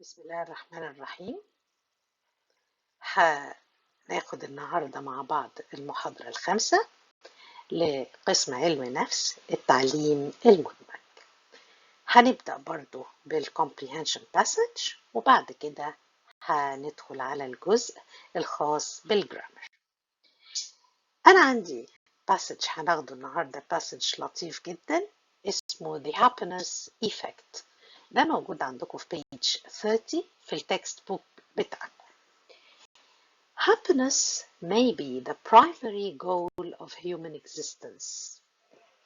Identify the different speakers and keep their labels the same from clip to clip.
Speaker 1: بسم الله الرحمن الرحيم. هناخد النهاردة مع بعض المحاضرة الخامسة لقسم علم نفس التعليم المدمج. هنبدأ برضو بالcomprehension passage وبعد كده هندخل على الجزء الخاص بالجرامر. أنا عندي passage هناخده النهاردة passage لطيف جدا اسمه The Happiness Effect. ده موجود عندكم في page 30 في التكست بوك بتاعكم. Happiness may be the primary goal of human existence.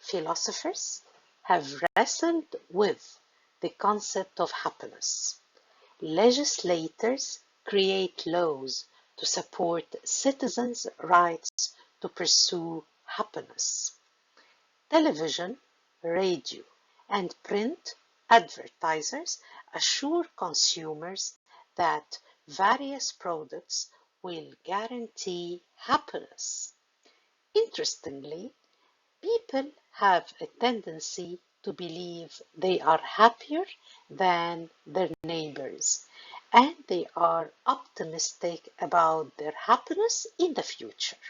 Speaker 1: Philosophers have wrestled with the concept of happiness. Legislators create laws to support citizens' rights to pursue happiness. Television, radio, and print advertisers assure consumers that various products will guarantee happiness. Interestingly, people have a tendency to believe they are happier than their neighbors, and they are optimistic about their happiness in the future.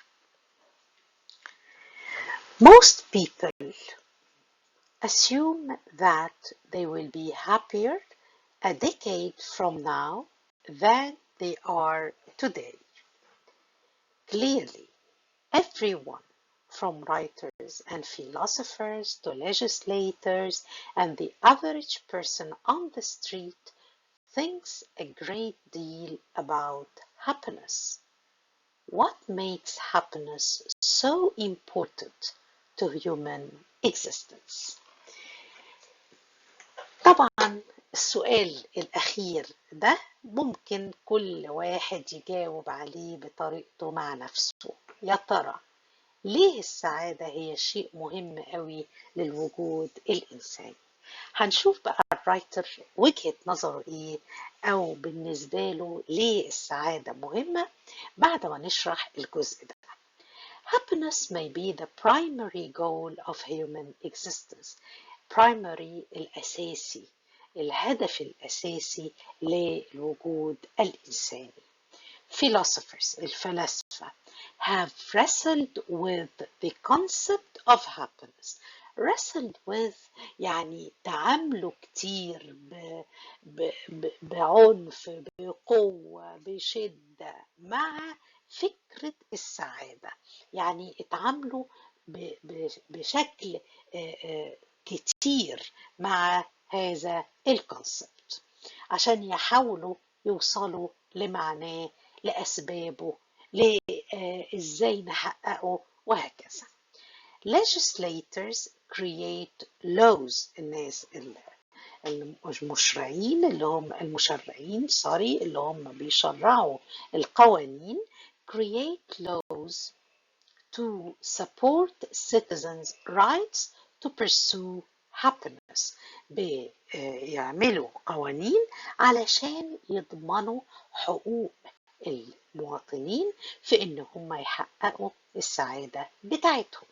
Speaker 1: Most people assume that they will be happier a decade from now than they are today. Clearly, everyone, from writers and philosophers to legislators and the average person on the street, thinks a great deal about happiness. What makes happiness so important to human existence? طبعا السؤال الأخير ده ممكن كل واحد يجاوب عليه بطريقته مع نفسه. يا ترى ليه السعادة هي شيء مهم قوي للوجود الإنساني؟ هنشوف بقى الرايتر وجهة نظره إيه أو بالنسبة له ليه السعادة مهمة بعد ما نشرح الجزء ده. Happiness may be the primary goal of human existence. Primary الأساسي، الهدف الأساسي للوجود الإنساني. Philosophers الفلاسفة have wrestled with the concept of happiness. wrestled with يعني تعاملوا كتير بعنف، بقوة، بشدة مع فكرة السعادة. يعني اتعاملوا بشكل كتير مع هذا الكونسبت عشان يحاولوا يوصلوا لمعناه، لأسبابه، لإزاي نحققه وهكذا. Legislators create laws. الناس المشرعين اللي هم بيشرعوا القوانين create laws to support citizens' rights to pursue happiness. بيعملوا قوانين علشان يضمنوا حقوق المواطنين في إن هم يحققوا السعادة بتاعتهم.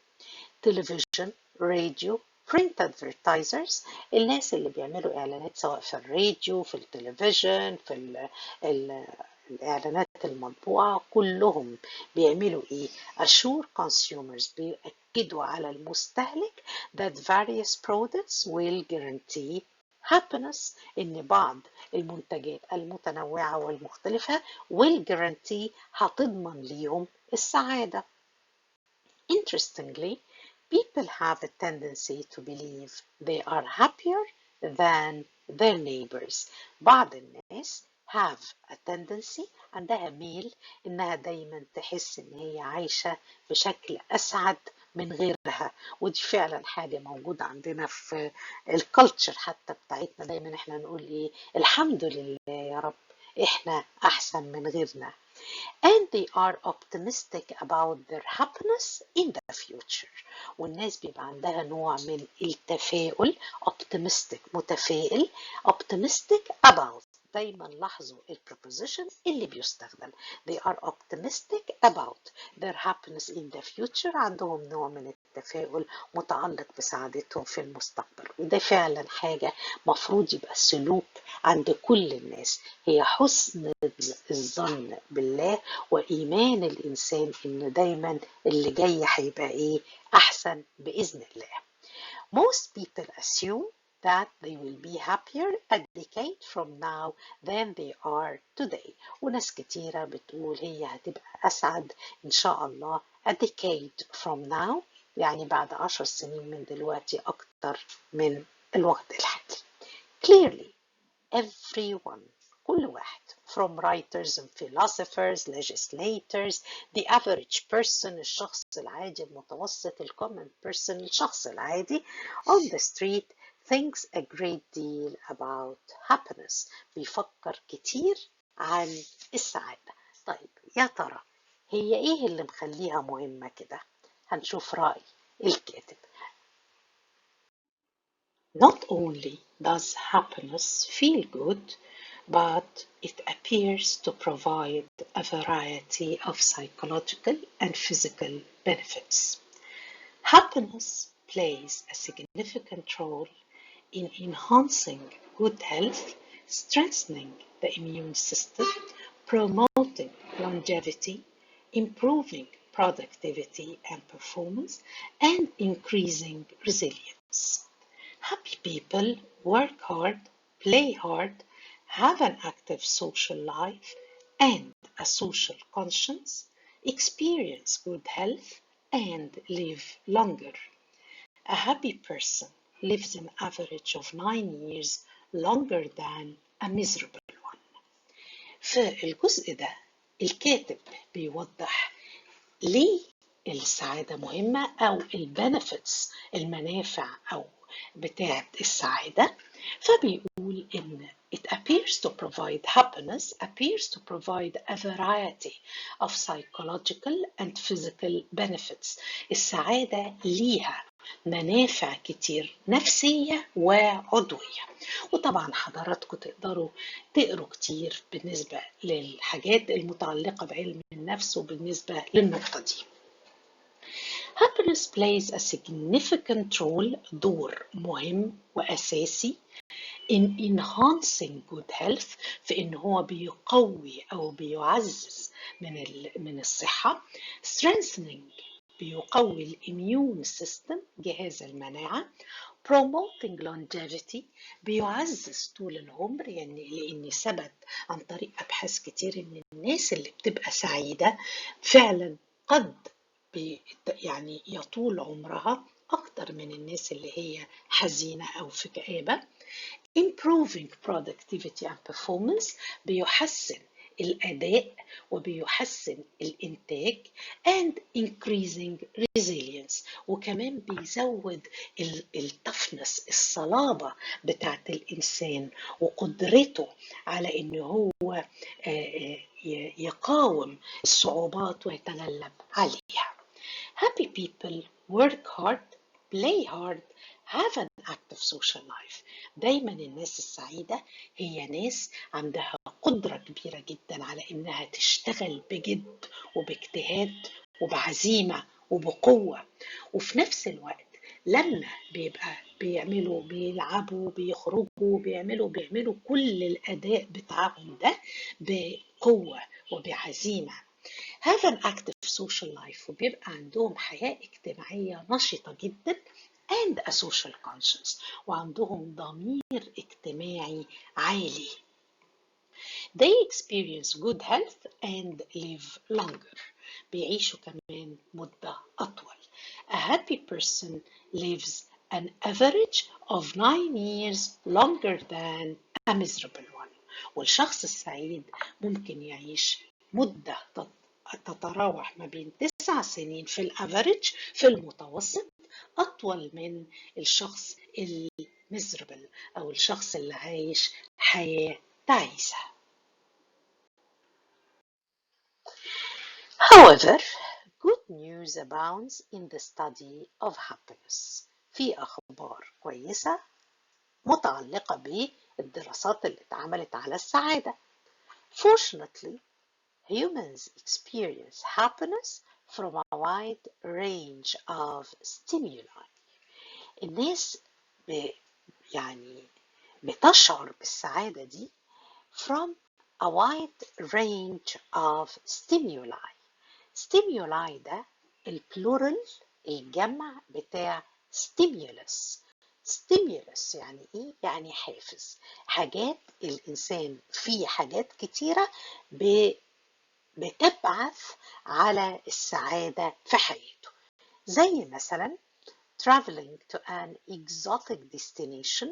Speaker 1: تلفزيون، راديو، print advertisers الناس اللي بيعملوا إعلانات سواء في الراديو، في التلفزيون، في الإعلانات المطبوعة، كلهم بيعملوا إيه؟ assure consumers بيأكدوا على المستهلك that various products will guarantee happiness. إن بعض المنتجات المتنوعة والمختلفة will guarantee هتضمن ليهم السعادة. Interestingly, people have a tendency to believe they are happier than their neighbors. بعض الناس have a tendency عندها ميل إنها دايما تحس إن هي عايشة بشكل أسعد من غيرها، ودي فعلا حاجة موجودة عندنا في الكالتشر حتى بتاعتنا. دايما احنا نقول إيه؟ الحمد لله يا رب إحنا أحسن من غيرنا. And they are optimistic about their happiness in the future. والناس بيبقى عندها نوع من التفاؤل. optimistic متفائل. optimistic about دايما لاحظوا البروبوزيشن اللي بيستخدم. They are optimistic about their happiness in the future. عندهم نوع من التفاؤل متعلق بسعادتهم في المستقبل، وده فعلا حاجة مفروض يبقى سلوك عند كل الناس، هي حسن الظن بالله وإيمان الإنسان إن دايما اللي جاي هيبقى إيه أحسن بإذن الله. Most people assume that they will be happier a decade from now than they are today. وناس كتيرة بتقول هي هتبقى أسعد إن شاء الله a decade from now، يعني بعد 10 سنين من دلوقتي أكتر من الوقت الحالي. Clearly, everyone، كل واحد from writers and philosophers, legislators, the average person، الشخص العادي المتوسط، common person، الشخص العادي on the street thinks a great deal about happiness. بيفكر كتير عن السعادة. طيب يا ترى هي ايه اللي مخليها مهمة كده؟ هنشوف رأي الكاتب. Not only does happiness feel good, but it appears to provide a variety of psychological and physical benefits. Happiness plays a significant role in enhancing good health, strengthening the immune system, promoting longevity, improving productivity and performance, and increasing resilience. Happy people work hard, play hard, have an active social life and a social conscience, experience good health, and live longer. A happy person lives an average of 9 years longer than a miserable one. في الجزء ده الكاتب بيوضح ليه السعادة مهمة أو البنفيتس، المنافع أو بتاعة السعادة. فبيقول إن it appears to provide happiness appears to provide a variety of psychological and physical benefits. السعادة ليها منافع كتير نفسية وعضوية، وطبعا حضراتكم تقدروا تقروا كتير بالنسبة للحاجات المتعلقة بعلم النفس وبالنسبة للنقطة دي. Happiness plays a significant role، دور مهم وأساسي in enhancing good health، في إن هو بيقوي أو بيعزز من الصحة. strengthening، بيقوي الإميون سيستم، جهاز المناعة. promoting longevity، بيعزز طول العمر، يعني لأن ثبت عن طريق أبحاث كتير إن الناس اللي بتبقى سعيدة فعلا قد يعني يطول عمرها أكتر من الناس اللي هي حزينة أو في كآبة. improving productivity and performance، بيحسن الأداء وبيحسن الإنتاج. and increasing resilience، وكمان بيزود التفنس، الصلابة بتاعت الإنسان وقدرته على إنه هو يقاوم الصعوبات ويتغلب عليها. Happy people work hard, play hard, have an active social life. دايما الناس السعيدة هي ناس عندها قدرة كبيرة جدا على إنها تشتغل بجد وباجتهاد وبعزيمة وبقوة، وفي نفس الوقت لما بيبقى بيلعبوا بيخرجوا بيعملوا كل الأداء بتاعهم ده بقوة وبعزيمة. have an active social life، وبيبقى عندهم حياة اجتماعية نشطة جدا. and a social conscience، وعندهم ضمير اجتماعي عالي. they experience good health and live longer، بيعيشوا كمان مدة أطول. a happy person lives an average of 9 years longer than a miserable one. والشخص السعيد ممكن يعيش مدة تتراوح ما بين 9 سنين في الافريج، في المتوسط، أطول من الشخص الميزربل أو الشخص اللي عايش حياة تعيسة. However, good news abounds in the study of happiness. في أخبار كويسة متعلقة الدراسات اللي اتعملت على السعادة. Fortunately, humans experience happiness from a wide range of stimuli. الناس يعني بتشعر بالسعادة دي from a wide range of stimuli. stimuli ده البلورال، الجمع بتاع stimulus. stimulus يعني ايه؟ يعني حافز، حاجات الإنسان فيه حاجات كتيرة بتبعث على السعادة في حياته، زي مثلا traveling to an exotic destination،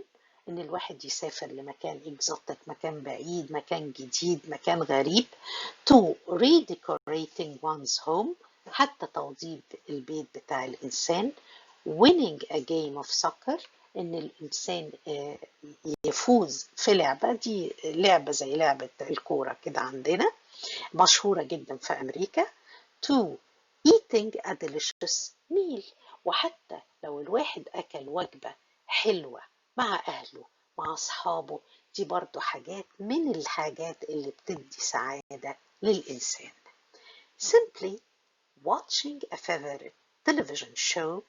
Speaker 1: إن الواحد يسافر لمكان exotic، مكان بعيد، مكان جديد، مكان غريب. to redecorating one's home، حتى توضيب البيت بتاع الإنسان. winning a game of soccer، إن الإنسان يفوز في لعبة، دي لعبة زي لعبة الكورة كده عندنا، مشهورة جدا في أمريكا. to eating a delicious meal، وحتى لو الواحد أكل وجبة حلوة مع أهله مع أصحابه، دي برضو حاجات من الحاجات اللي بتدي سعادة للإنسان. simply watching a favorite television show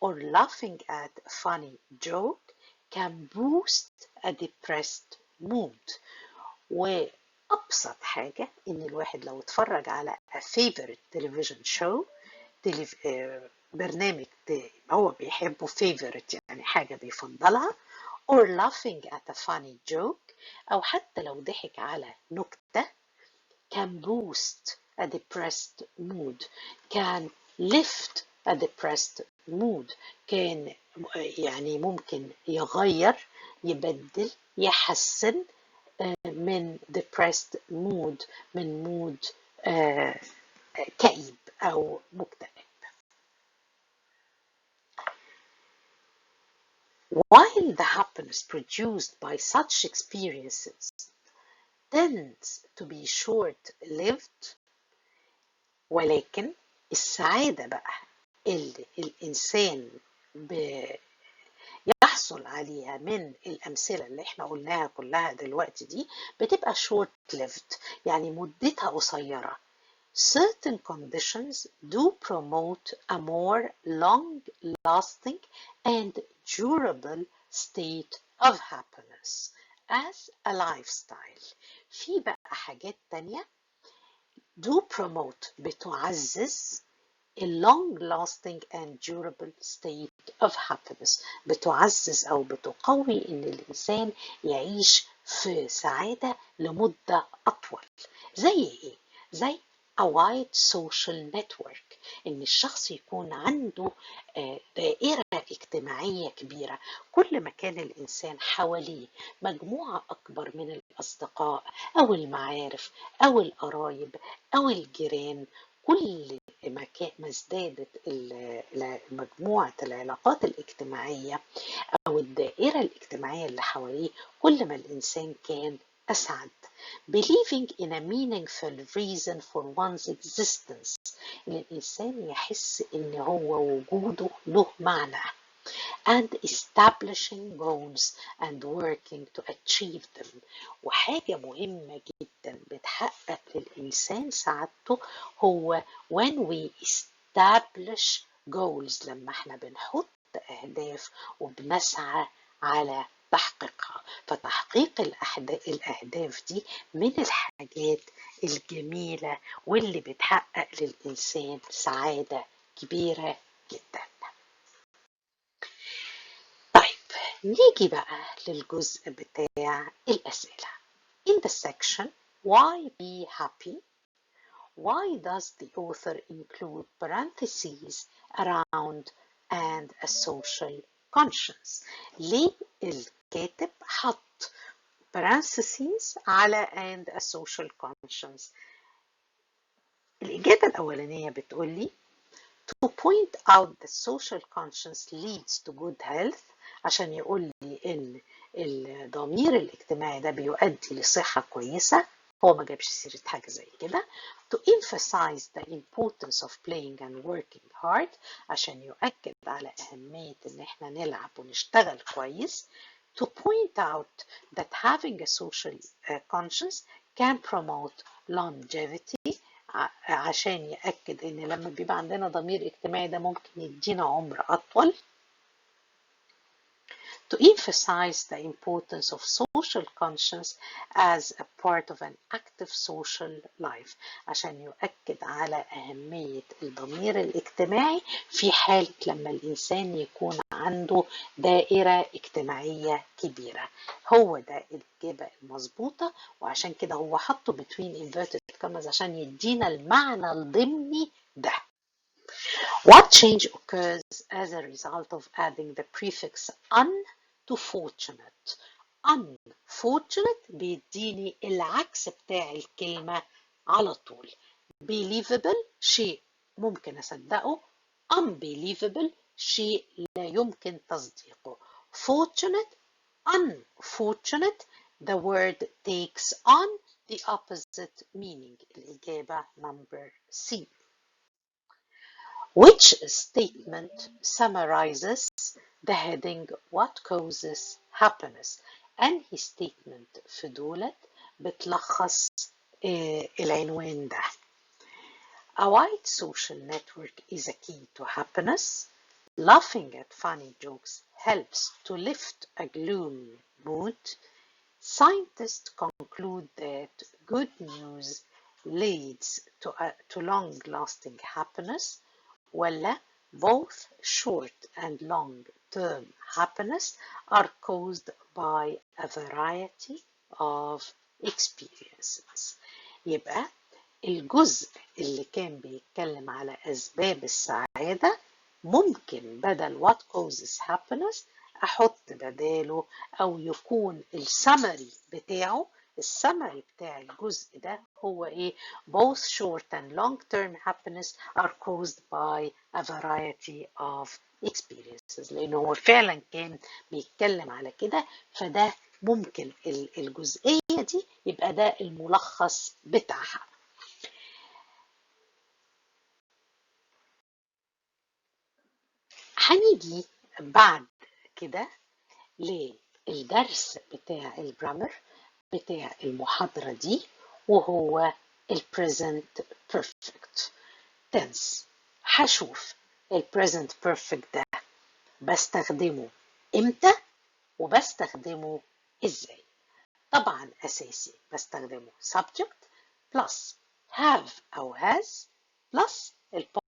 Speaker 1: or laughing at a funny joke can boost a depressed mood. وأبسط حاجة إن الواحد لو اتفرج على a favorite television show، برنامج هو بيحبه، favorite يعني حاجة بيفضلها، or laughing at a funny joke، أو حتى لو ضحك على نكتة، can boost a depressed mood، can lift a depressed mood، كان يعني ممكن يغير، يبدل، يحسن من depressed mood، من mood كئيب أو مكتئب. While the happiness produced by such experiences tends to be short-lived، ولكن السعادة بقى اللي الإنسان يحصل عليها من الأمثلة اللي احنا قلناها كلها دلوقتي دي بتبقى short-lived، يعني مدتها قصيرة. Certain conditions do promote a more long-lasting and durable state of happiness as a lifestyle. في بقى حاجات تانية do promote بتعزز a long-lasting and durable state of happiness، بتعزز أو بتقوي إن الإنسان يعيش في سعادة لمدة أطول. زي إيه؟ زي a wide social network، إن الشخص يكون عنده دائرة اجتماعية كبيرة، كل ما كان الإنسان حواليه مجموعة أكبر من الأصدقاء أو المعارف أو القرايب أو الجيران، كل ما ازدادت مجموعة العلاقات الاجتماعية أو الدائرة الاجتماعية اللي حواليه، كل ما الإنسان كان أسعد. Believing in a meaningful reason for one's existence، إن الإنسان يحس إن هو وجوده له معنى. And establishing goals and working to achieve them. وحاجة مهمة جدا بتحقق للإنسان سعادته هو when we establish goals، لما احنا بنحط أهداف وبنسعى على تحقيقها. فتحقيق الأهداف دي من الحاجات الجميلة واللي بتحقق للإنسان سعادة كبيرة جدا. نيجي بقى للجزء بتاع الأسئلة. In the section why be happy, why does the author include parentheses around and a social conscience؟ ليه الكاتب حط parentheses على and a social conscience؟ الإجابة الأولانية بتقولي to point out that social conscience leads to good health، عشان يقول لي إن الضمير الاجتماعي ده بيؤدي لصحة كويسة. هو ما جابش سيرة حاجة زي كده. to emphasize the importance of playing and working hard، عشان يؤكد على أهمية إن إحنا نلعب ونشتغل كويس. to point out that having a social conscience can promote longevity عشان يأكد إن لما بيبقى عندنا ضمير اجتماعي ده ممكن يدينا عمر أطول. To emphasize the importance of social conscience as a part of an active social life عشان يؤكد على أهمية الضمير الاجتماعي في حالة لما الإنسان يكون عنده دائرة اجتماعية كبيرة. هو ده الإجابة المظبوطة، وعشان كده هو حطه between inverted commas عشان يدينا المعنى الضمني ده. What change occurs as a result of adding the prefix un to fortunate? Unfortunate بيديني العكس بتاع الكلمة على طول. Believable شيء ممكن أصدقه. Unbelievable شيء لا يمكن تصديقه. Fortunate, unfortunate, the word takes on the opposite meaning. الإجابة number C. Which statement summarizes the heading What causes happiness؟ أنهي statement في دولت بتلخص العنوان ده؟ A wide social network is a key to happiness. Laughing at funny jokes helps to lift a gloomy mood. Scientists conclude that good news leads to long-lasting happiness. ولا both short and long-term happiness are caused by a variety of experiences. يبقى الجزء اللي كان بيتكلم على أسباب السعادة ممكن بدل what causes happiness أحط بداله أو يكون السمري بتاعه. السمري بتاع الجزء ده هو إيه؟ Both short and long-term happiness are caused by a variety of experiences. لأنه هو فعلا كان بيتكلم على كده، فده ممكن الجزئية دي يبقى ده الملخص بتاعها. هنيجي بعد كده للدرس بتاع الجرامر بتاع المحاضرة دي، وهو present perfect tense. هشوف present perfect ده بستخدمه امتى وبستخدمه ازاي. طبعا اساسي بستخدمه subject plus have أو has plus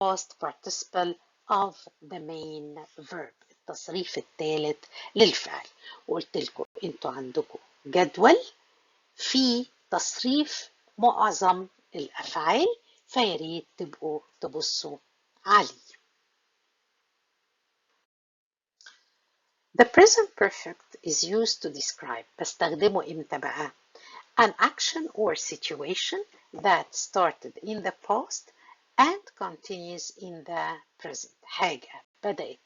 Speaker 1: past participle of the main verb، التصريف الثالث للفعل. وقلت لكم انتوا عندكم جدول في تصريف معظم الأفعال، فياريت تبقوا تبصوا عليه. The present perfect is used to describe. بستخدمه امتى بقى؟ An action or situation that started in the past and continues in the present. حاجة بدأت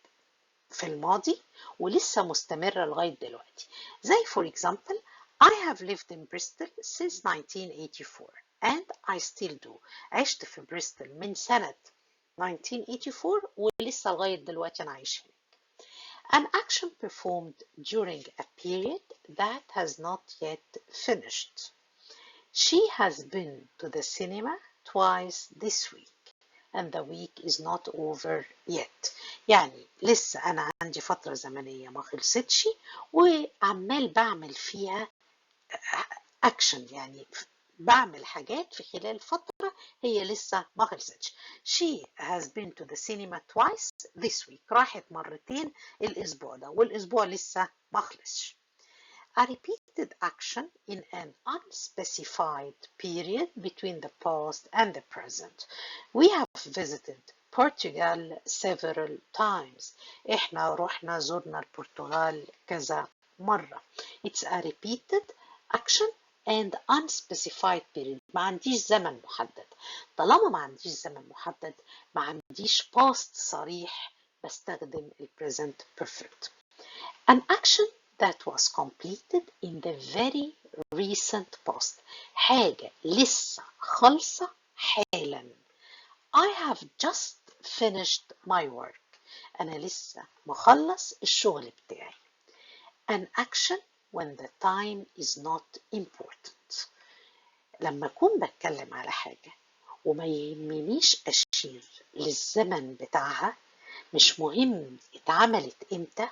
Speaker 1: في الماضي ولسه مستمرة لغاية دلوقتي. زي for example, I have lived in Bristol since 1984 and I still do. عشت في بريستل من سنة 1984 ولسه لغاية دلوقتي أنا عايش هنا. An action performed during a period that has not yet finished. She has been to the cinema twice this week and the week is not over yet. يعني لسه أنا عندي فترة زمنية ما خلصتش وعمال بعمل فيها action، يعني بعمل حاجات في خلال فترة هي لسه ما خلصتش. She has been to the cinema twice this week. راحت مرتين الأسبوع ده والأسبوع لسه ما خلصش. A repeated action in an unspecified period between the past and the present. We have visited Portugal several times. إحنا رحنا زرنا البرتغال كذا مرة. It's a repeated action and unspecified period. ما عنديش زمن محدد. طالما ما عنديش زمن محدد ما عنديش past صريح، بستخدم present perfect. An action that was completed in the very recent past. حاجة لسه خالصة حالا. I have just finished my work. أنا لسه مخلص الشغل بتاعي. an action when the time is not important. لما أكون بتكلم على حاجة وما يهمنيش أشير للزمن بتاعها، مش مهم اتعملت امتى،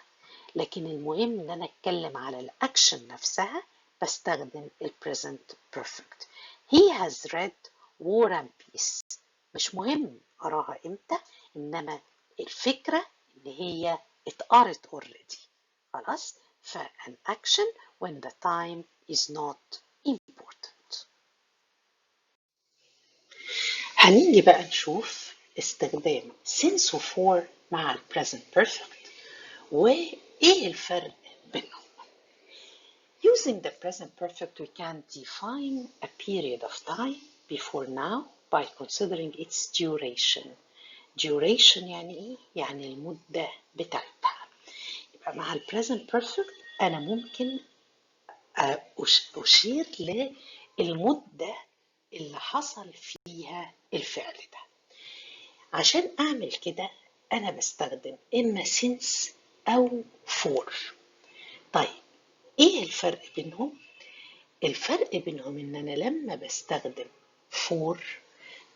Speaker 1: لكن المهم ان انا اتكلم على الاكشن نفسها، بستخدم ال present perfect. He has read War and Peace. مش مهم اراها امتى، انما الفكرة ان هي اتقرت already. خلاص؟ an action when the time is not important. هنيجي بقى نشوف استخدام since و for مع ال present perfect وإيه الفرق بينهم. Using the present perfect, we can define a period of time before now by considering its duration. Duration يعني إيه؟ يعني المدة بتاعتها. يبقى مع ال present perfect أنا ممكن أشير للمدة اللي حصل فيها الفعل ده. عشان أعمل كده أنا بستخدم إما since أو for. طيب إيه الفرق بينهم؟ الفرق بينهم إن أنا لما بستخدم for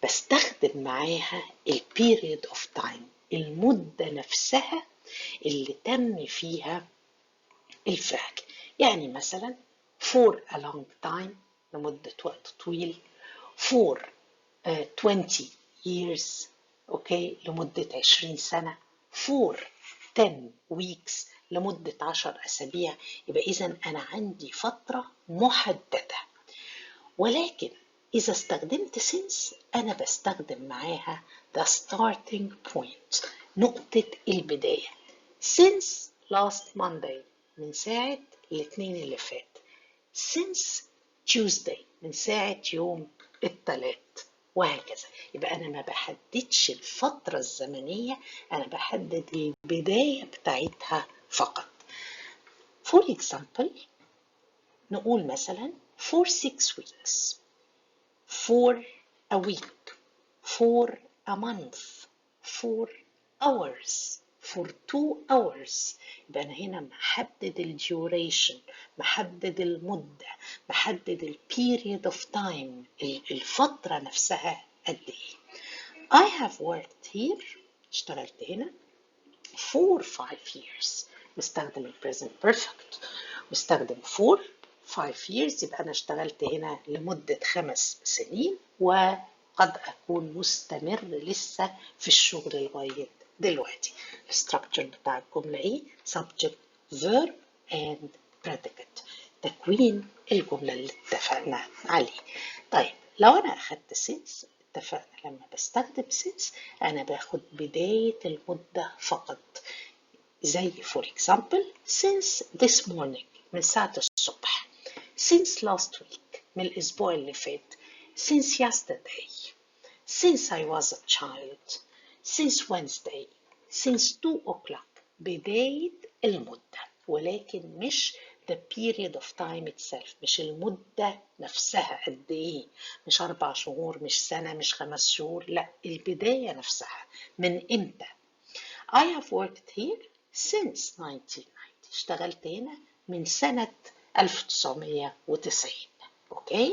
Speaker 1: بستخدم معاها ال period of time، المدة نفسها اللي تم فيها الفعل. يعني مثلا for a long time لمدة وقت طويل، for 20 years أوكي لمدة 20 سنة، for 10 weeks لمدة 10 أسابيع. يبقى إذن أنا عندي فترة محددة. ولكن إذا استخدمت since أنا بستخدم معاها the starting point، نقطة البداية. since last Monday من ساعة الاثنين اللي فات. since Tuesday من ساعة يوم الثلاث، وهكذا. يبقى أنا ما بحددش الفترة الزمنية، أنا بحدد البداية بتاعتها فقط. For example نقول مثلا for 6 weeks، for a week، for a month، for hours، for 2 hours. يبقى أنا هنا محدد ال duration، محدد المدة، محدد ال period of time، الفترة نفسها قد إيه. I have worked here، اشتغلت هنا for 5 years. بستخدم ال present perfect، بستخدم for 5 years. يبقى أنا اشتغلت هنا لمدة 5 سنين، وقد أكون مستمر لسه في الشغل لغاية دلوقتي. الستراكشر بتاع الجملة إيه؟ subject verb and predicate، تكوين الجملة اللي اتفقنا عليه. طيب لو أنا أخدت since، اتفقنا لما بستخدم since أنا باخد بداية المدة فقط. زي for example since this morning من ساعة الصبح، since last week من الأسبوع اللي فات، since yesterday، since I was a child، since Wednesday، since 2 o'clock. بداية المدة، ولكن مش the period of time itself، مش المدة نفسها قد إيه، مش 4 شهور، مش سنة، مش 5 شهور، لا، البداية نفسها من إمتى. I have worked here since 1990. اشتغلت هنا من سنة 1990. Okay?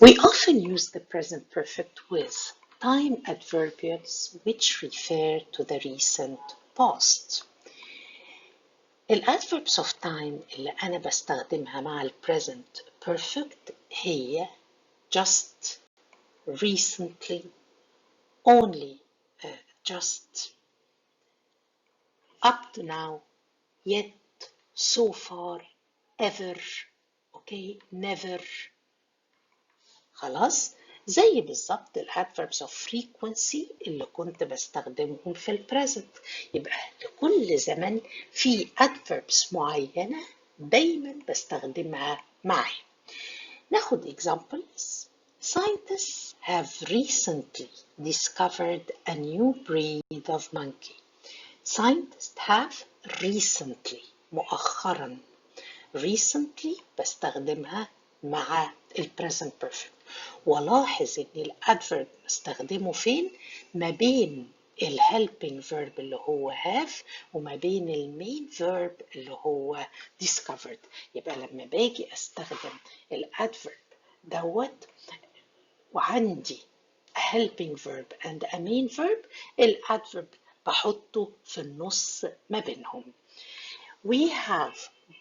Speaker 1: We often use the present perfect with time adverbials which refer to the recent past. ال adverbs of time اللي أنا بستخدمها مع ال present perfect هي just، recently، only، just، up to now، yet، so far، ever، okay، never. خلاص؟ زي بالظبط ال adverbs of frequency اللي كنت بستخدمهم في ال present. يبقى لكل زمن في adverbs معينة دايما بستخدمها معي. ناخد examples. Scientists have recently discovered a new breed of monkey. Scientists have recently، مؤخرا. recently بستخدمها مع ال present perfect. ولاحظ ان الادفيرب بستخدمه فين؟ ما بين الhelping verb اللي هو have وما بين المين verb اللي هو discovered. يبقى لما باجي استخدم الادفيرب دوت وعندي a helping verb and a main verb، الادفيرب بحطه في النص ما بينهم. We have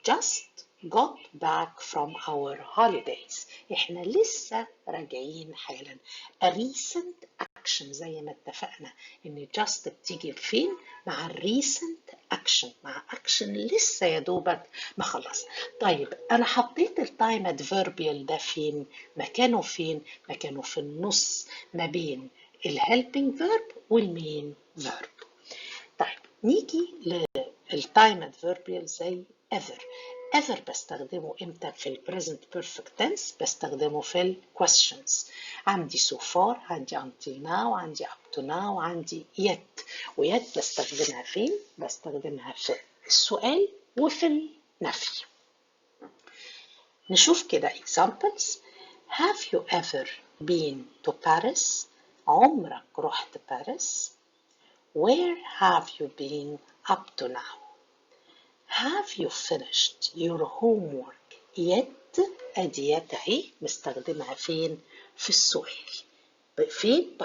Speaker 1: just got back from our holidays. احنا لسه راجعين حالا. A recent action زي ما اتفقنا ان just بتيجي فين مع recent action، مع action لسه يا دوبك ما خلص. طيب انا حطيت التايم adverbial ده فين؟ مكانه فين؟ مكانه في النص ما بين الhelping verb والmain verb. طيب نيجي للتايم adverbial زي ever. ever بستخدمه امتى؟ في ال present perfect tense، بستخدمه في ال questions. عندي so far، عندي until now، عندي up to now، عندي yet. وyet بستخدمها فين؟ بستخدمها في السؤال وفي النفي. نشوف كده examples. Have you ever been to Paris؟ عمرك رحت باريس؟ Where have you been up to now? Have you finished your homework yet؟ أدي yet أهي بستخدمها فين؟ في السؤال. فين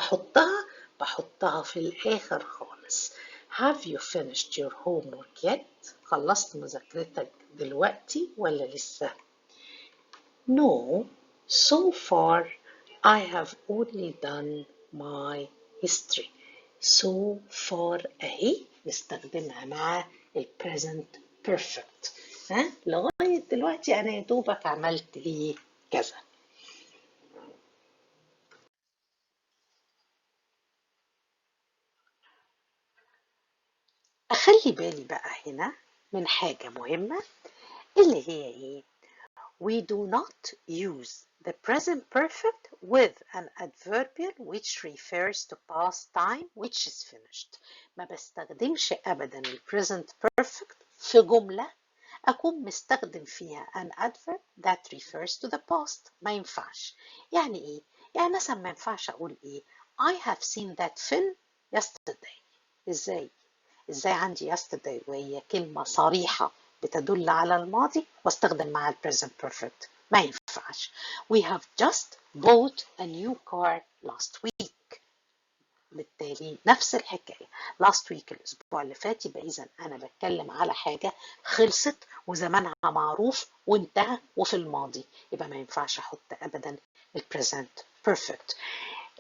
Speaker 1: بحطها في الآخر خالص. Have you finished your homework yet؟ خلصت مذاكرتك دلوقتي ولا لسه؟ No, so far I have only done my history. So far أهي نستخدمها مع ال present perfect. لغاية دلوقتي أنا يا دوبك عملت إيه كذا. أخلي بالي بقى هنا من حاجة مهمة اللي هي إيه؟ We do not use the present perfect with an adverbial which refers to past time which is finished. ما بستخدمش أبدا ال present perfect في جملة أكون مستخدم فيها an adverb that refers to the past. ما ينفعش. يعني إيه؟ يعني مثلا ما ينفعش أقول إيه I have seen that film yesterday. إزاي عندي yesterday وهي كلمة صريحة بتدل على الماضي واستخدم معها ال present perfect؟ ما ينفعش. We have just bought a new car last week. بالتالي نفس الحكاية last week الأسبوع اللي فات، يبقى إذا أنا بتكلم على حاجة خلصت وزمانها معروف وانتهى وفي الماضي، يبقى ما ينفعش أحط أبدا ال present perfect.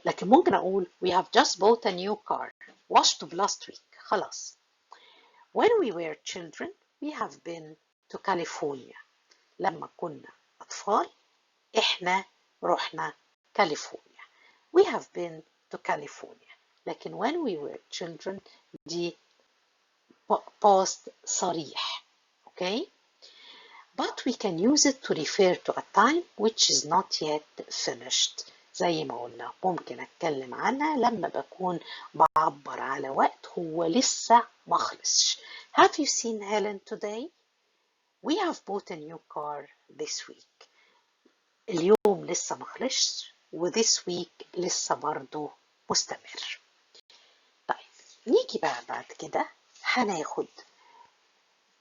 Speaker 1: لكن ممكن أقول we have just bought a new car washed last week. خلاص. When we were children we have been to California. لما كنا أطفال إحنا رحنا كاليفورنيا. We have been to California. لكن when we were children دي past صريح. Okay? But we can use it to refer to a time which is not yet finished. زي ما قلنا ممكن أتكلم عنها لما بكون بعبر على وقت هو لسه ما خلصش. Have you seen Helen today? We have bought a new car this week. اليوم لسه ما خلصش و this week لسه برضو مستمر. طيب نيجي بقى بعد كده هناخد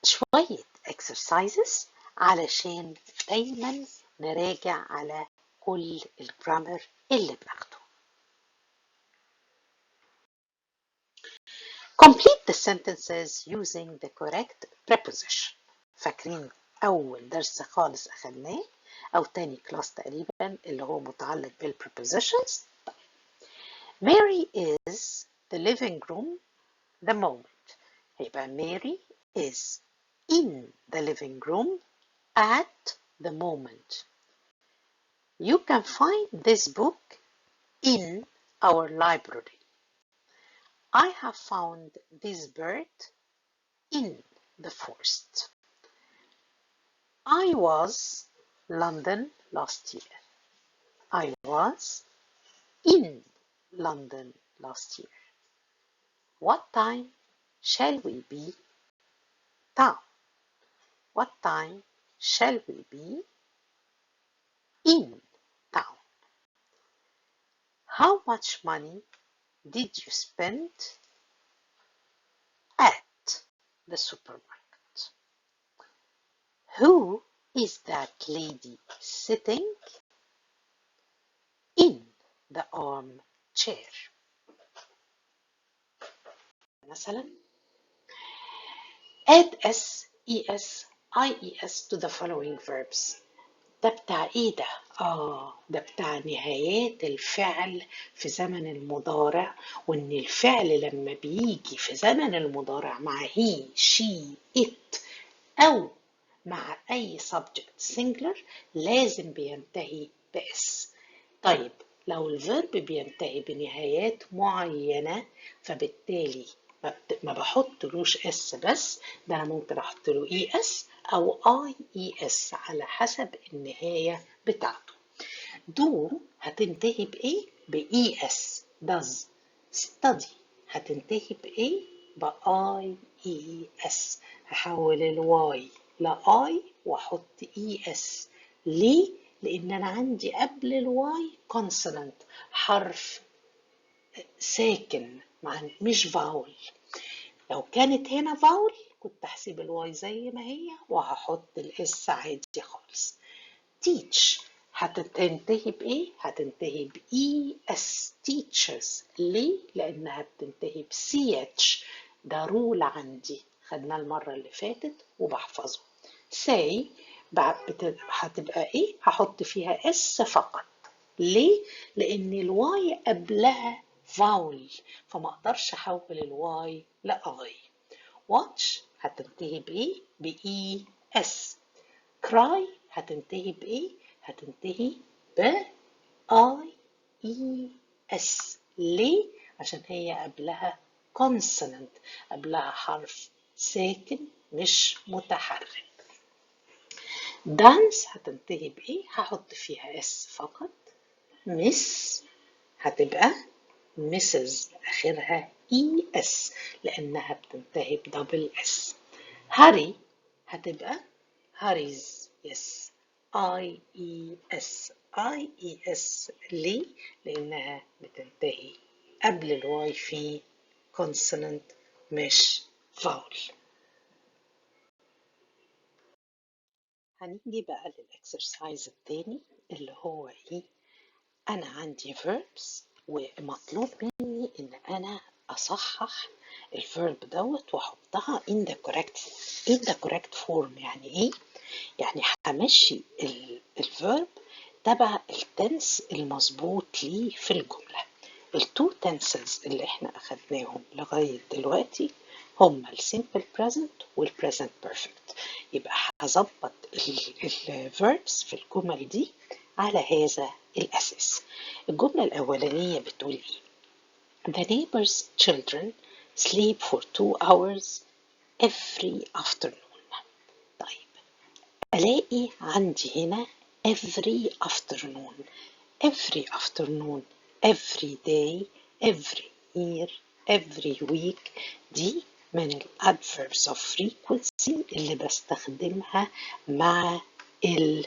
Speaker 1: شوية exercises علشان دايما نراجع على كل الجرامر اللي بناخده. Complete the sentences using the correct preposition. فاكرين أول درس خالص أخدناه أو تاني كلاس تقريبا اللي هو متعلق بالprepositions. Mary is the living room the moment. هيبقى Mary is in the living room at the moment. You can find this book in our library. I have found this bird in the forest. I was London last year. I was in London last year. What time shall we be town? What time shall we be in town? How much money did you spend the supermarket. Who is that lady sitting in the armchair? مثلا add s, es, ies to the following verbs. ده بتاع ايه ده؟ ده بتاع نهايات الفعل في زمن المضارع، وان الفعل لما بيجي في زمن المضارع مع he, she, it او مع اي subject singular لازم بينتهي بس. طيب لو الفيرب بينتهي بنهايات معينة فبالتالي ما بحطلوش اس بس، ده انا ممكن احط له اي اس او اي اي اس على حسب النهاية بتاعته. دو هتنتهي بايه؟ باي اس. does study هتنتهي بايه؟ باي اي اس. هحول الواي لاي واحط اي اس. ليه؟ لان انا عندي قبل الواي كونسونانت، حرف ساكن مش فاول. لو كانت هنا فاول كنت هسيب الواي زي ما هي وهحط الاس عادي خالص. teach هتنتهي بايه؟ هتنتهي باي اس teachers. ليه؟ لانها بتنتهي بسي اتش. ده رول عندي خدناه المره اللي فاتت وبحفظه. say هتبقى ايه؟ هحط فيها اس فقط. ليه؟ لان الواي قبلها فاول فما اقدرش احول الواي لاي. watch هتنتهي بايه؟ باي اس. cry هتنتهي بايه؟ هتنتهي ب اي اي اس. ليه؟ عشان هي قبلها consonant، قبلها حرف ساكن مش متحرك. dance هتنتهي بايه؟ هحط فيها اس فقط. miss هتبقى مسز اخرها اي اس لانها بتنتهي بدبل اس. هاري هتبقى هاريز. يس اي اي اس. اي اي اس. ليه؟ لانها بتنتهي قبل الواي في كونسونانت مش فاول. هنيجي بقى للاكسرسايز التاني اللي هو ايه؟ انا عندي verbs ومطلوب مني ان انا اصحح الفيرب دوت واحطها in the correct form. يعني ايه؟ يعني همشي الفيرب تبع التنس المظبوط ليه في الجملة. التو تنسز اللي احنا اخدناهم لغاية دلوقتي هما السيمبل present والبريزنت بيرفكت. يبقى هظبط الفيربس في الجمل دي على هذا الأساس. الجملة الأولانية بتقول إيه؟ The neighbor's children sleep for 2 hours every afternoon. طيب ألاقي عندي هنا every afternoon. every afternoon, every day, every year, every week دي من ال adverbs of frequency اللي بستخدمها مع ال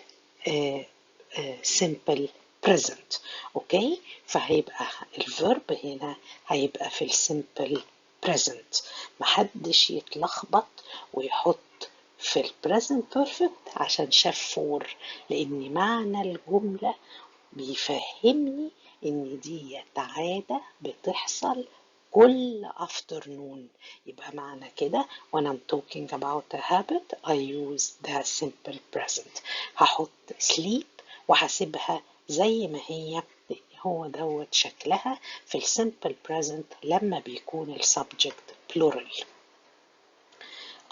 Speaker 1: simple present. اوكي؟ فهيبقى الفيرب هنا هيبقى في السيمبل present. محدش يتلخبط ويحط في البريزنت بيرفكت عشان شاف فور، لان معنى الجملة بيفهمني ان دي عادة بتحصل كل afternoon. يبقى معنى كده when I'm talking about a habit I use the simple present. هحط sleep وهسيبها زي ما هي، هو دوت شكلها في السيمبل present لما بيكون السبجكت plural.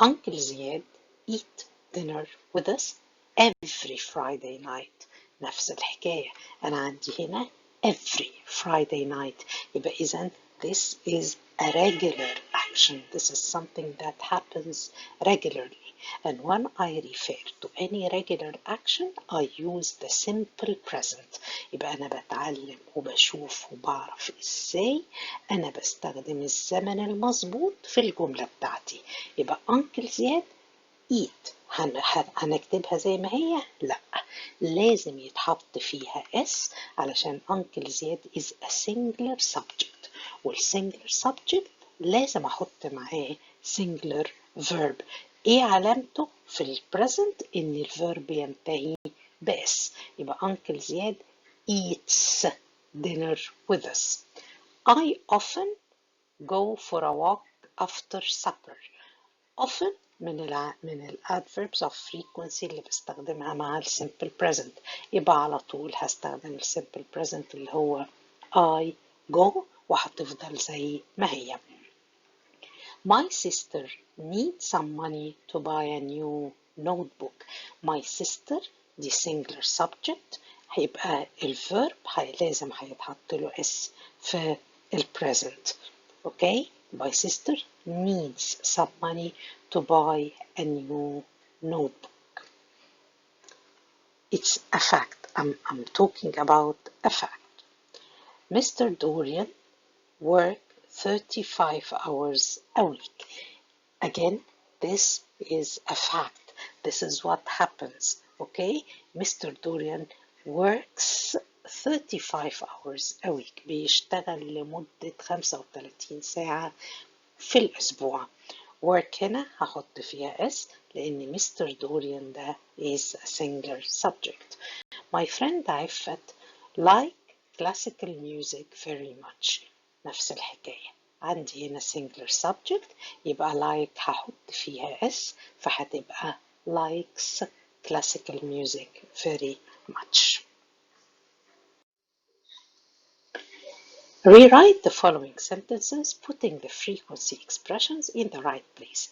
Speaker 1: Uncle Ziad eat dinner with us every Friday night. نفس الحكاية، أنا عندي هنا every Friday night. يبقى إذن this is a regular action. This is something that happens regularly. And when I refer to any regular action, I use the simple present. يبقى أنا بتعلم وبشوف وبعرف إزاي أنا بستخدم الزمن المظبوط في الجملة بتاعتي. يبقى Uncle Ziad eat هنكتبها زي ما هي؟ لا، لازم يتحط فيها اس علشان Uncle Ziad is a singular subject، والsingular subject لازم احط معاه singular verb. ايه علامته في البريزنت؟ ان الفيرب ينتهي بس. يبقى uncle زياد eats dinner with us. I often go for a walk after supper. often من ال adverbs of frequency اللي بستخدمها مع ال simple present. يبقى على طول هستخدم ال simple present اللي هو I go وهتفضل زي ما هي. My sister needs some money to buy a new notebook. My sister دي singular subject، هيبقى الverb لازم هيتحط له s في present. Okay? My sister needs some money to buy a new notebook. It's a fact. I'm talking about a fact. Mr. Dorian worked 35 hours a week. Again, this is a fact. This is what happens. Okay? Mr. Dorian works 35 hours a week. بيشتغل لمدة 35 ساعة في الأسبوع. work هنا هحط فيها s لأن Mr. Dorian ده is a singular subject. My friend عفت like classical music very much. نفس الحكاية. عندي هنا singular subject يبقى like هحط فيها s فهتبقى likes classical music very much. Rewrite the following sentences putting the frequency expressions in the right place.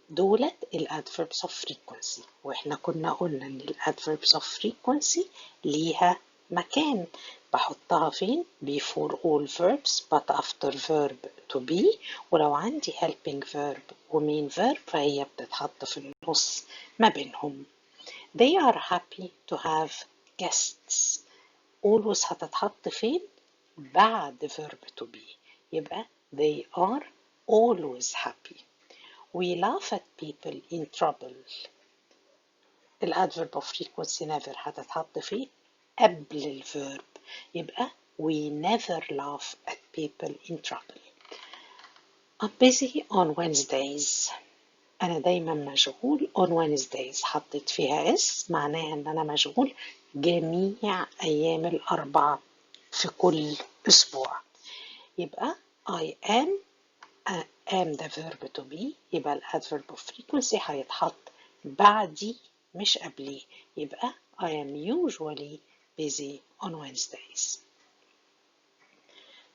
Speaker 1: دولت ال adverbs of frequency، واحنا كنا قلنا ان ال adverbs of frequency ليها مكان بحطها فين؟ before all verbs but after verb to be، ولو عندي helping verb و main verb فهي بتتحط في النص ما بينهم. They are happy to have guests. always هتتحط فين؟ بعد verb to be، يبقى they are always happy. We laugh at people in trouble. ال adverb of frequency never هتتحط فيه قبل الفيرب، يبقى we never laugh at people in trouble. I'm busy on Wednesdays. أنا دايما مشغول on Wednesdays. حطيت فيها s معناها إن أنا مشغول جميع أيام الأربعاء في كل أسبوع. يبقى I am the verb to be، يبقى ال adverb of frequency هيتحط بعدي مش قبلي، يبقى I am usually busy on Wednesdays.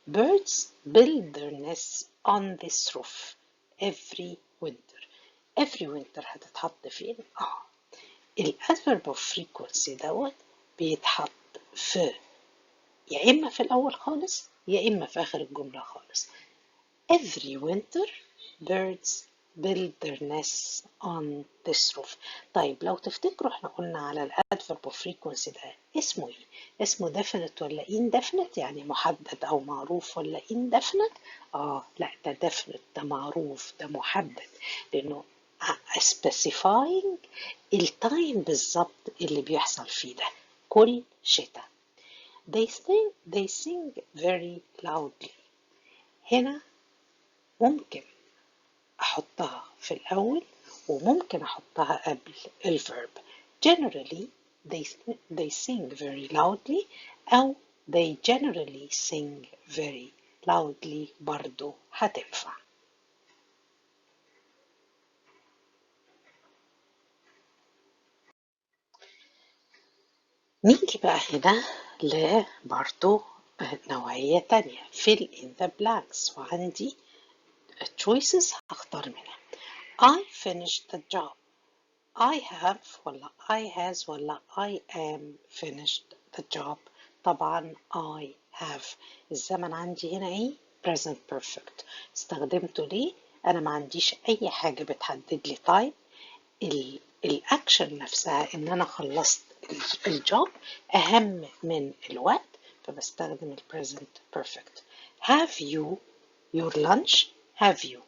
Speaker 1: Birds build their nests on this roof every winter. every winter هتتحط فين؟ ال adverb of frequency دوت بيتحط في يا إما في الأول خالص يا إما في آخر الجملة خالص. Every winter birds build their nests on this roof. طيب لو تفتكروا احنا قلنا على ال adverb of frequency ده اسمه ايه؟ اسمه definite ولا indefinite؟ يعني محدد أو معروف ولا indefinite؟ لا ده definite، ده معروف، ده محدد، لأنه specifying التايم بالظبط اللي بيحصل فيه ده كل شتاء. They sing very loudly. هنا ممكن أحطها في الأول وممكن أحطها قبل الverb. Generally they sing very loudly أو they generally sing very loudly برضو هتنفع. نيجي بقى هنا لبرضو نوعية تانية fill in the blanks، وعندي choices هختار منها. I finished the job. I have ولا I has ولا I am finished the job. طبعا I have. الزمن عندي هنا ايه؟ present perfect. استخدمته ليه؟ أنا ما عنديش أي حاجة بتحدد لي time. الأكشن نفسها إن أنا خلصت الجوب أهم من الوقت، فبستخدم ال present perfect. Have you your lunch? Have you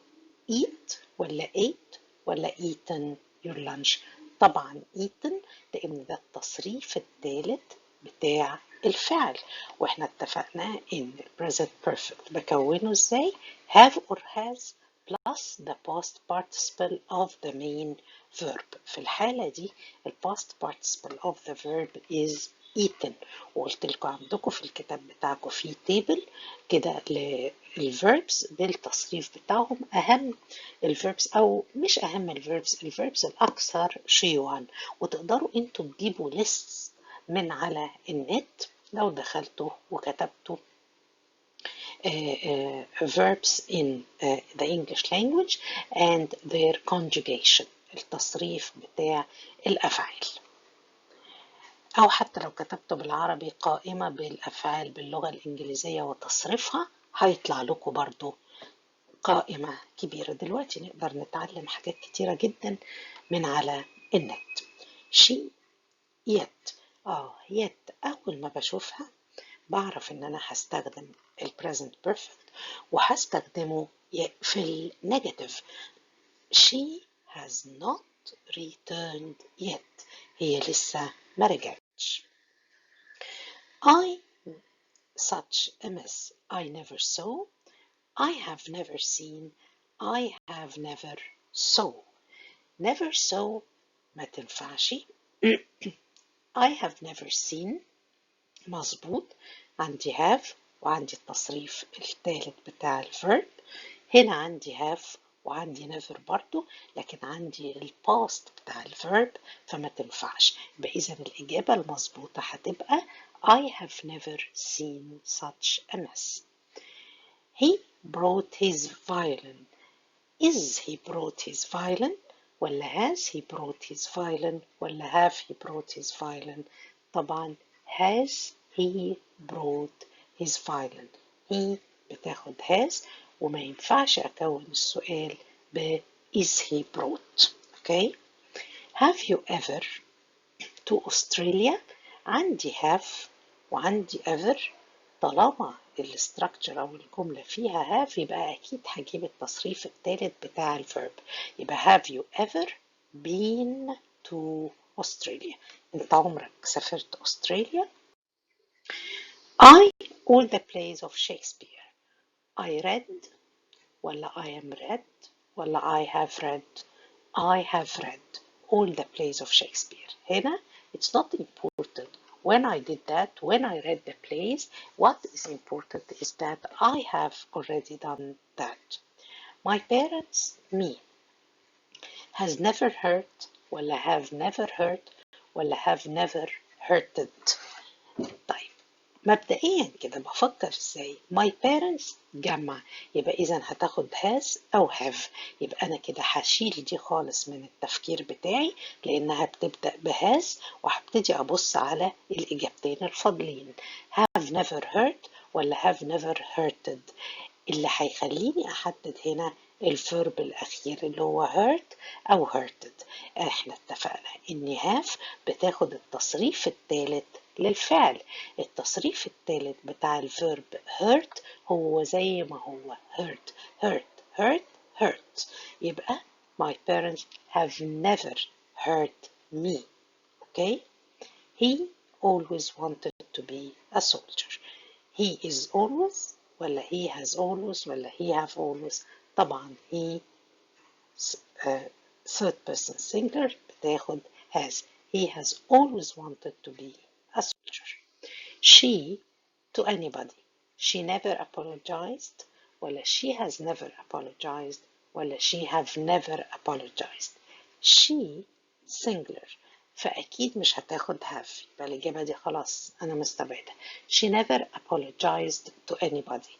Speaker 1: eat ولا ate ولا eaten your lunch؟ طبعا eaten لأن ده التصريف الثالث بتاع الفعل، واحنا اتفقنا ان present perfect بكونه ازاي؟ have or has plus the past participle of the main verb. في الحالة دي ال past participle of the verb is eaten. وقلت لكم عندكم في الكتاب بتاعكم في تيبل كده للverbs بالتصريف بتاعهم، أهم الverbs أو مش أهم الverbs الأكثر شيوعا، وتقدروا انتوا تجيبوا lists من على النت لو دخلتوا وكتبتوا verbs in the English language and their conjugation، التصريف بتاع الأفعال، أو حتى لو كتبتوا بالعربي قائمة بالأفعال باللغة الإنجليزية وتصريفها هيطلع لكم برضو قائمة كبيرة. دلوقتي نقدر نتعلم حاجات كتيرة جدا من على النت. she yet yet أول ما بشوفها بعرف إن أنا هستخدم ال present perfect وهستخدمه في النيجاتيف. she has not returned yet، هي لسه ما رجعتش. I such a mess I never saw، I have never seen، I have never saw. never saw ما تنفعش. I have never seen مظبوط، عندي have وعندي التصريف الثالث بتاع الفيرب. هنا عندي have وعندي never برضو، لكن عندي الباست بتاع الفيرب فما تنفعش. يبقى إذا الإجابة المظبوطة هتبقى I have never seen such a mess. He brought his violin. Is he brought his violin ولا has he brought his violin ولا have he brought his violin؟ طبعا has he brought his violin. he بتاخد has وما ينفعش أكون السؤال ب is he brought. okay. have you ever to Australia؟ عندي have وعندي ever، طالما الستراكشر أو الجملة فيها have يبقى أكيد هجيب التصريف الثالث بتاع الفيرب. يبقى have you ever been to Australia؟ أنت عمرك سافرت أستراليا؟ I all the plays of Shakespeare. I read ولا I am read ولا I have read؟ I have read all the plays of Shakespeare. هنا it's not important when I did that, when I read the plays. What is important is that I have already done that. My parents, me, has never hurt ولا have never hurt ولا have never hurted. طيب مبدئيا كده بفكر ازاي؟ my parents جمع، يبقى اذا هتاخد has او have. يبقى انا كده هشيل دي خالص من التفكير بتاعي لانها بتبدأ بهاز، وهبتدي ابص على الاجابتين الفاضلين have never hurt ولا have never hurted. اللي هيخليني احدد هنا الفيرب الاخير اللي هو hurt او hurted. احنا اتفقنا ان have بتاخد التصريف الثالث للفعل. التصريف الثالث بتاع الفيرب hurt هو زي ما هو hurt hurt hurt hurt. يبقى my parents have never hurt me. okay. he always wanted to be a soldier. he is always ولا he has always ولا he have always؟ طبعا he third person singular بتاخد has. he has always wanted to be a soldier. she to anybody. she never apologized ولا she has never apologized ولا she have never apologized. she singular فأكيد مش هتاخد have، يبقى الإجابة دي خلاص أنا مستبعدة. she never apologized to anybody.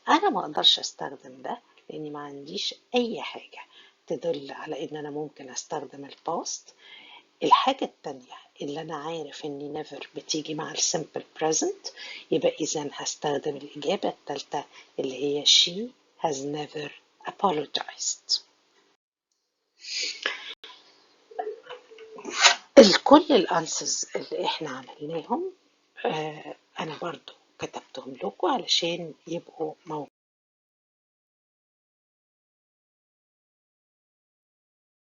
Speaker 1: أنا ما أقدرش أستخدم ده لأني ما عنديش أي حاجة تدل على إن أنا ممكن أستخدم الباست. الحاجة التانية اللي أنا عارف إني never بتيجي مع الsimple present، يبقى إذن هستخدم الإجابة التالتة اللي هي she has never apologized. كل الأنسز اللي إحنا عملناهم أنا برضو كتبتهم لكم علشان يبقوا موجودين